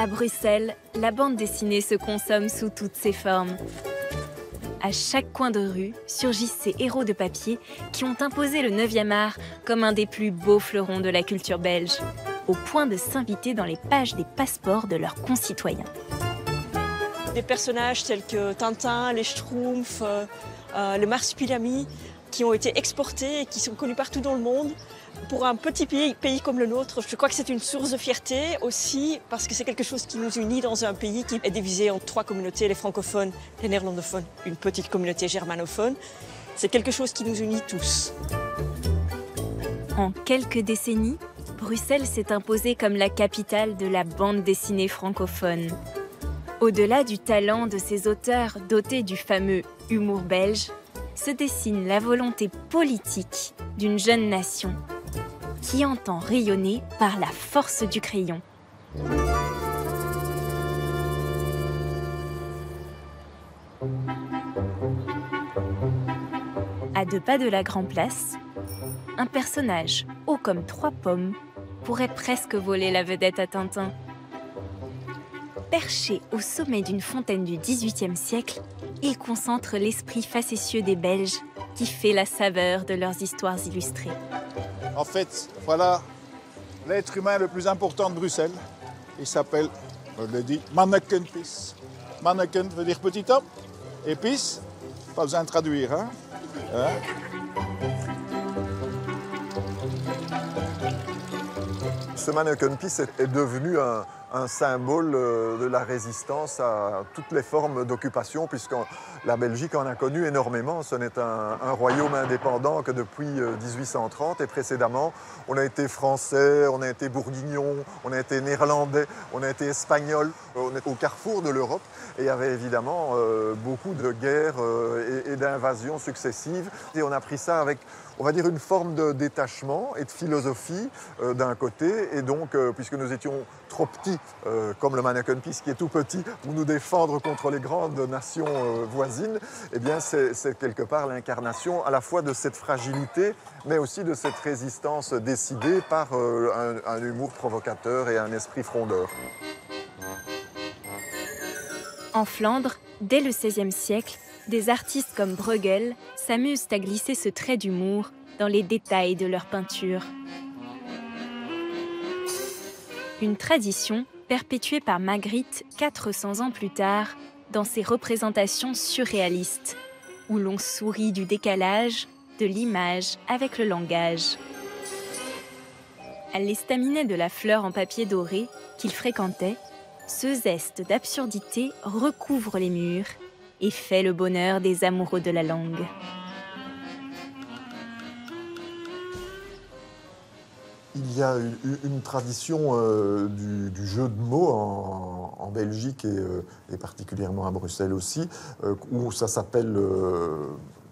À Bruxelles, la bande dessinée se consomme sous toutes ses formes. À chaque coin de rue surgissent ces héros de papier qui ont imposé le 9e art comme un des plus beaux fleurons de la culture belge, au point de s'inviter dans les pages des passeports de leurs concitoyens. Des personnages tels que Tintin, les Schtroumpfs, le Marsupilami, qui ont été exportés et qui sont connus partout dans le monde. Pour un petit pays comme le nôtre, je crois que c'est une source de fierté aussi parce que c'est quelque chose qui nous unit dans un pays qui est divisé en 3 communautés, les francophones, les néerlandophones, une petite communauté germanophone. C'est quelque chose qui nous unit tous. En quelques décennies, Bruxelles s'est imposée comme la capitale de la bande dessinée francophone. Au-delà du talent de ses auteurs dotés du fameux humour belge, se dessine la volonté politique d'une jeune nation qui entend rayonner par la force du crayon. À 2 pas de la Grand Place, un personnage haut comme 3 pommes pourrait presque voler la vedette à Tintin. Perché au sommet d'une fontaine du XVIIIe siècle, il concentre l'esprit facétieux des Belges qui fait la saveur de leurs histoires illustrées. En fait, voilà l'être humain le plus important de Bruxelles. Il s'appelle, on le dit, Manneken-Pis. Manneken veut dire petit homme, et Pis, pas besoin de traduire. Hein? Ce Manneken-Pis est devenu un symbole de la résistance à toutes les formes d'occupation, puisque la Belgique en a connu énormément. Ce n'est un royaume indépendant que depuis 1830, et précédemment, on a été français, on a été bourguignon, on a été néerlandais, on a été espagnol. On est au carrefour de l'Europe, et il y avait évidemment beaucoup de guerres et d'invasions successives. Et on a pris ça avec, on va dire, une forme de détachement et de philosophie d'un côté, et donc, puisque nous étions trop petits, comme le Manneken-Pis qui est tout petit, pour nous défendre contre les grandes nations voisines, eh bien c'est quelque part l'incarnation à la fois de cette fragilité, mais aussi de cette résistance décidée par un humour provocateur et un esprit frondeur. En Flandre, dès le XVIe siècle, des artistes comme Bruegel s'amusent à glisser ce trait d'humour dans les détails de leurs peintures. Une tradition perpétuée par Magritte 400 ans plus tard dans ses représentations surréalistes, où l'on sourit du décalage de l'image avec le langage. À l'estaminet de la fleur en papier doré qu'il fréquentait, ce zeste d'absurdité recouvre les murs et fait le bonheur des amoureux de la langue. Il y a une tradition du jeu de mots en Belgique et particulièrement à Bruxelles aussi, où ça s'appelle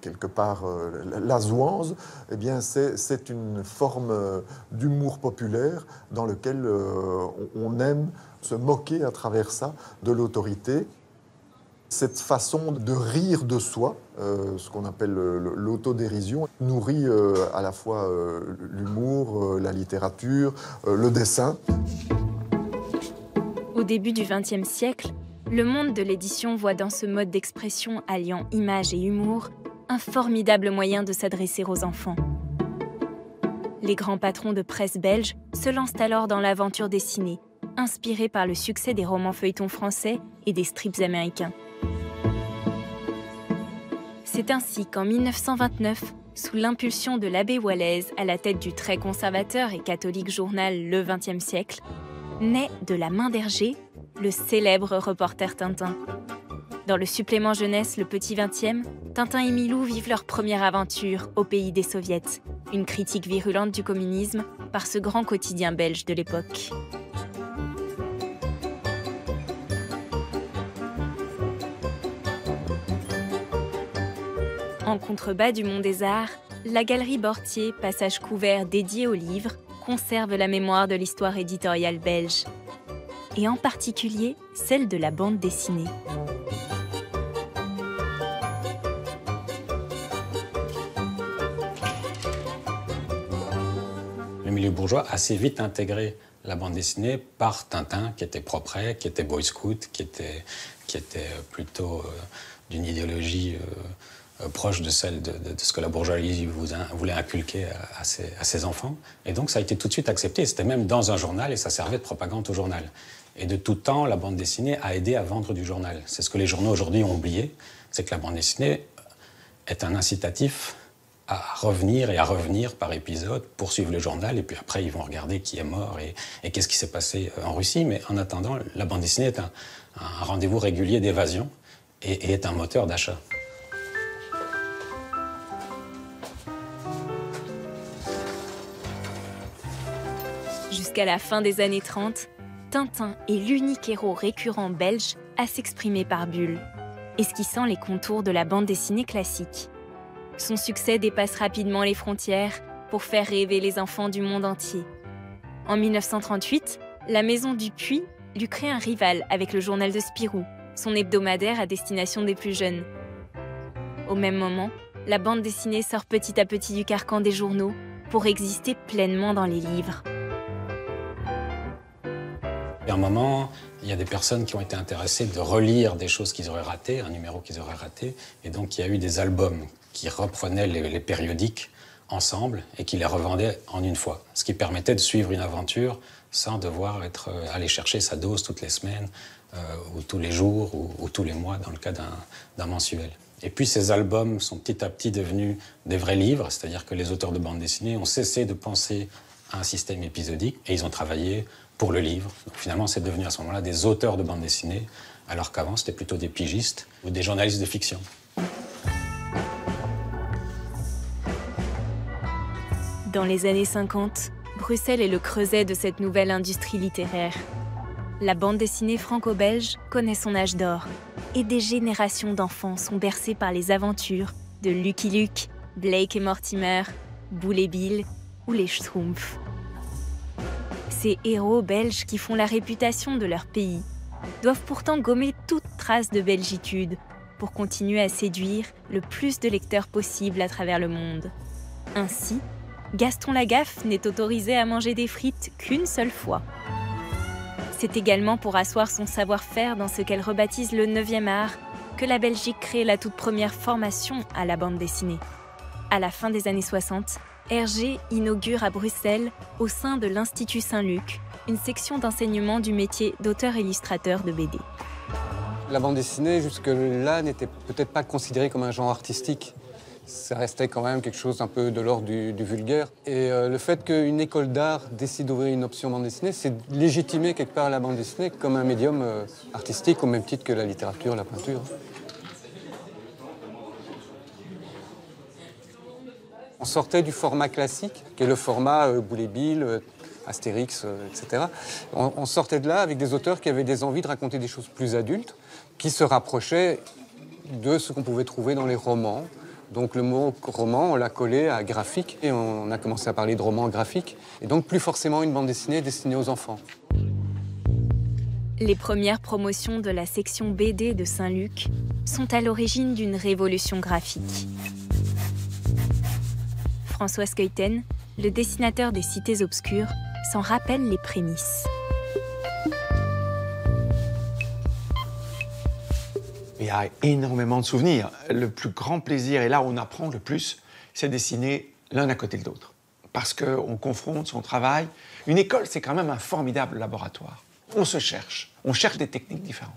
quelque part la zouanze. Eh bien, c'est une forme d'humour populaire dans lequel on aime se moquer à travers ça de l'autorité. Cette façon de rire de soi, ce qu'on appelle l'autodérision, nourrit à la fois l'humour, la littérature, le dessin. Au début du XXe siècle, le monde de l'édition voit dans ce mode d'expression alliant image et humour un formidable moyen de s'adresser aux enfants. Les grands patrons de presse belges se lancent alors dans l'aventure dessinée, inspirée par le succès des romans feuilletons français et des strips américains. C'est ainsi qu'en 1929, sous l'impulsion de l'abbé Walaise à la tête du très conservateur et catholique journal Le XXe siècle, naît de la main d'Hergé le célèbre reporter Tintin. Dans le supplément jeunesse Le Petit 20e, Tintin et Milou vivent leur première aventure au pays des soviets, une critique virulente du communisme par ce grand quotidien belge de l'époque. En contrebas du Mont des Arts, la galerie Bortier, passage couvert dédié aux livres, conserve la mémoire de l'histoire éditoriale belge, et en particulier celle de la bande dessinée. Le milieu bourgeois a assez vite intégré la bande dessinée par Tintin, qui était propret, qui était boy scout, qui était plutôt d'une idéologie proche de celle de ce que la bourgeoisie voulait inculquer à ses enfants. Et donc ça a été tout de suite accepté. C'était même dans un journal et ça servait de propagande au journal. Et de tout temps, la bande dessinée a aidé à vendre du journal. C'est ce que les journaux aujourd'hui ont oublié, c'est que la bande dessinée est un incitatif à revenir et à revenir par épisode pour suivre le journal. Et puis après, ils vont regarder qui est mort et qu'est-ce qui s'est passé en Russie. Mais en attendant, la bande dessinée est un rendez-vous régulier d'évasion et est un moteur d'achat. Jusqu'à la fin des années 30, Tintin est l'unique héros récurrent belge à s'exprimer par bulles, esquissant les contours de la bande dessinée classique. Son succès dépasse rapidement les frontières pour faire rêver les enfants du monde entier. En 1938, la Maison du Puy lui crée un rival avec le journal de Spirou, son hebdomadaire à destination des plus jeunes. Au même moment, la bande dessinée sort petit à petit du carcan des journaux pour exister pleinement dans les livres. Et à un moment, il y a des personnes qui ont été intéressées de relire des choses qu'ils auraient ratées, un numéro qu'ils auraient raté. Et donc, il y a eu des albums qui reprenaient les périodiques ensemble et qui les revendaient en une fois. Ce qui permettait de suivre une aventure sans devoir aller chercher sa dose toutes les semaines, ou tous les jours, ou tous les mois, dans le cas d'un mensuel. Et puis, ces albums sont petit à petit devenus des vrais livres, c'est-à-dire que les auteurs de bande dessinée ont cessé de penser à un système épisodique et ils ont travaillé pour le livre. Donc finalement, c'est devenu à ce moment-là des auteurs de bande dessinée, alors qu'avant, c'était plutôt des pigistes ou des journalistes de fiction. Dans les années 50, Bruxelles est le creuset de cette nouvelle industrie littéraire. La bande dessinée franco-belge connaît son âge d'or et des générations d'enfants sont bercés par les aventures de Lucky Luke, Blake et Mortimer, Boule et Bill ou les Schtroumpfs. Ces héros belges qui font la réputation de leur pays doivent pourtant gommer toute trace de belgitude pour continuer à séduire le plus de lecteurs possible à travers le monde. Ainsi, Gaston Lagaffe n'est autorisé à manger des frites qu'une seule fois. C'est également pour asseoir son savoir-faire dans ce qu'elle rebaptise le 9e art que la Belgique crée la toute première formation à la bande dessinée. À la fin des années 60, Hergé inaugure à Bruxelles, au sein de l'Institut Saint-Luc, une section d'enseignement du métier d'auteur-illustrateur de BD. La bande dessinée, jusque-là, n'était peut-être pas considérée comme un genre artistique. Ça restait quand même quelque chose un peu de l'ordre du vulgaire. Et le fait qu'une école d'art décide d'ouvrir une option bande dessinée, c'est légitimer quelque part la bande dessinée comme un médium artistique, au même titre que la littérature, la peinture. On sortait du format classique, qui est le format Boule et Bill, Astérix, etc. On sortait de là avec des auteurs qui avaient des envies de raconter des choses plus adultes, qui se rapprochaient de ce qu'on pouvait trouver dans les romans. Donc le mot roman, on l'a collé à graphique, et on a commencé à parler de roman graphique, et donc plus forcément une bande dessinée destinée aux enfants. Les premières promotions de la section BD de Saint-Luc sont à l'origine d'une révolution graphique. François Skeuten, le dessinateur des Cités obscures, s'en rappelle les prémices. Il y a énormément de souvenirs. Le plus grand plaisir, et là où on apprend le plus, c'est dessiner l'un à côté de l'autre. Parce qu'on confronte son travail. Une école, c'est quand même un formidable laboratoire. On se cherche. On cherche des techniques différentes.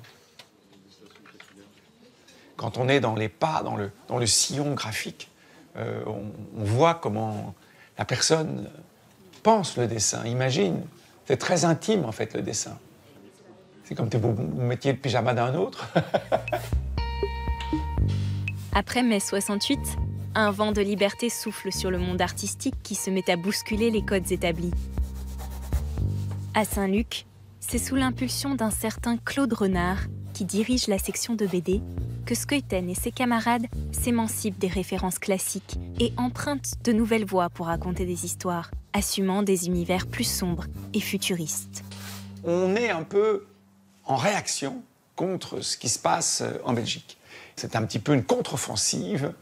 Quand on est dans les pas, dans le sillon graphique, on voit comment la personne pense le dessin, imagine. C'est très intime, en fait, le dessin. C'est comme si vous mettiez le pyjama d'un autre. Après mai 68, un vent de liberté souffle sur le monde artistique qui se met à bousculer les codes établis. À Saint-Luc, c'est sous l'impulsion d'un certain Claude Renard, qui dirige la section de BD, que Skeuten et ses camarades s'émancipent des références classiques et empruntent de nouvelles voies pour raconter des histoires, assumant des univers plus sombres et futuristes. On est un peu en réaction contre ce qui se passe en Belgique. C'est un petit peu une contre-offensive.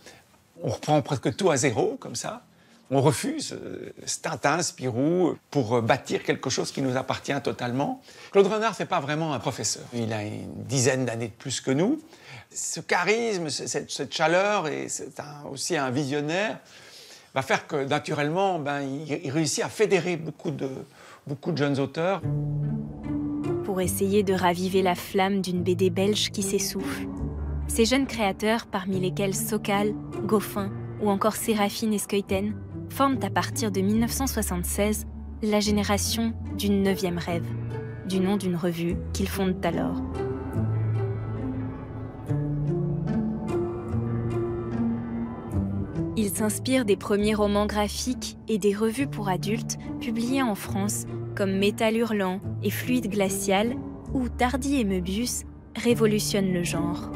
On reprend presque tout à zéro, comme ça. On refuse Tintin, Spirou, pour bâtir quelque chose qui nous appartient totalement. Claude Renard, c'est pas vraiment un professeur. Il a une dizaine d'années de plus que nous. Ce charisme, cette chaleur, et c'est aussi un visionnaire, va faire que, naturellement, il réussit à fédérer beaucoup de jeunes auteurs. Pour essayer de raviver la flamme d'une BD belge qui s'essouffle, ces jeunes créateurs, parmi lesquels Sokal, Goffin ou encore Séraphine Eskeuten, forment à partir de 1976 la génération du 9e rêve, du nom d'une revue qu'ils fondent alors. Ils s'inspirent des premiers romans graphiques et des revues pour adultes publiées en France comme Métal Hurlant et Fluide Glacial, où Tardy et Möbius révolutionnent le genre.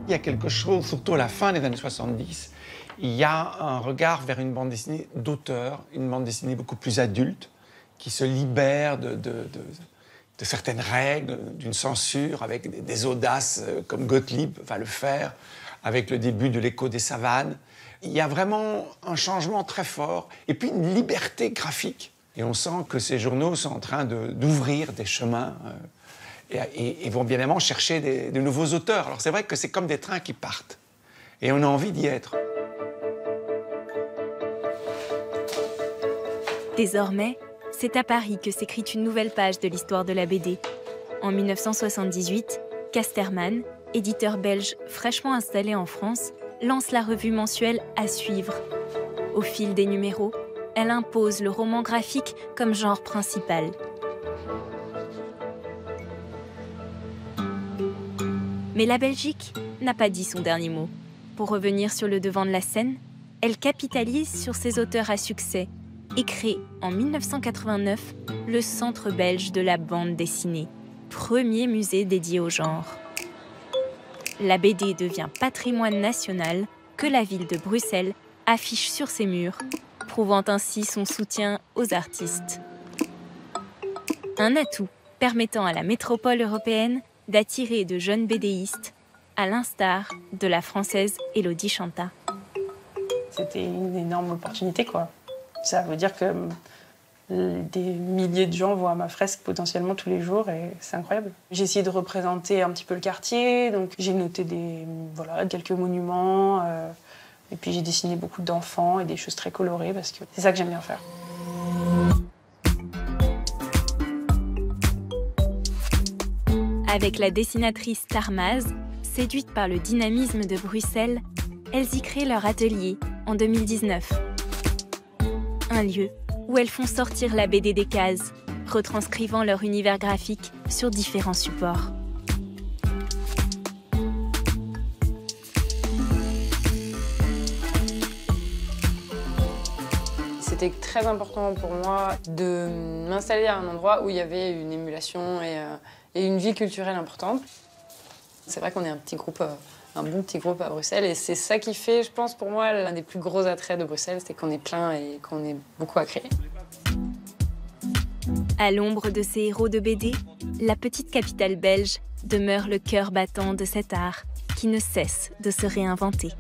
Il y a quelque chose, surtout à la fin des années 70, il y a un regard vers une bande dessinée d'auteur, une bande dessinée beaucoup plus adulte, qui se libère de certaines règles, d'une censure, avec des audaces comme Gottlieb va le faire, avec le début de L'écho des savanes. Il y a vraiment un changement très fort, et puis une liberté graphique. Et on sent que ces journaux sont en train d'ouvrir des chemins et vont bien évidemment chercher de nouveaux auteurs. Alors c'est vrai que c'est comme des trains qui partent, et on a envie d'y être. Désormais, c'est à Paris que s'écrit une nouvelle page de l'histoire de la BD. En 1978, Casterman, éditeur belge fraîchement installé en France, lance la revue mensuelle À suivre. Au fil des numéros, elle impose le roman graphique comme genre principal. Mais la Belgique n'a pas dit son dernier mot. Pour revenir sur le devant de la scène, elle capitalise sur ses auteurs à succès et crée en 1989 le Centre belge de la bande dessinée, premier musée dédié au genre. La BD devient patrimoine national que la ville de Bruxelles affiche sur ses murs, prouvant ainsi son soutien aux artistes. Un atout permettant à la métropole européenne d'attirer de jeunes BDistes, à l'instar de la française Élodie Chanta. C'était une énorme opportunité, quoi. Ça veut dire que des milliers de gens voient ma fresque potentiellement tous les jours et c'est incroyable. J'ai essayé de représenter un petit peu le quartier, donc j'ai noté quelques monuments et puis j'ai dessiné beaucoup d'enfants et des choses très colorées parce que c'est ça que j'aime bien faire. Avec la dessinatrice Tarmaz, séduite par le dynamisme de Bruxelles, elles y créent leur atelier en 2019. Un lieu où elles font sortir la BD des cases, retranscrivant leur univers graphique sur différents supports. C'était très important pour moi de m'installer à un endroit où il y avait une émulation et une vie culturelle importante. C'est vrai qu'on est un bon petit groupe à Bruxelles et c'est ça qui fait, je pense, pour moi, l'un des plus gros attraits de Bruxelles, c'est qu'on est plein et qu'on est beaucoup à créer. À l'ombre de ces héros de BD, la petite capitale belge demeure le cœur battant de cet art qui ne cesse de se réinventer.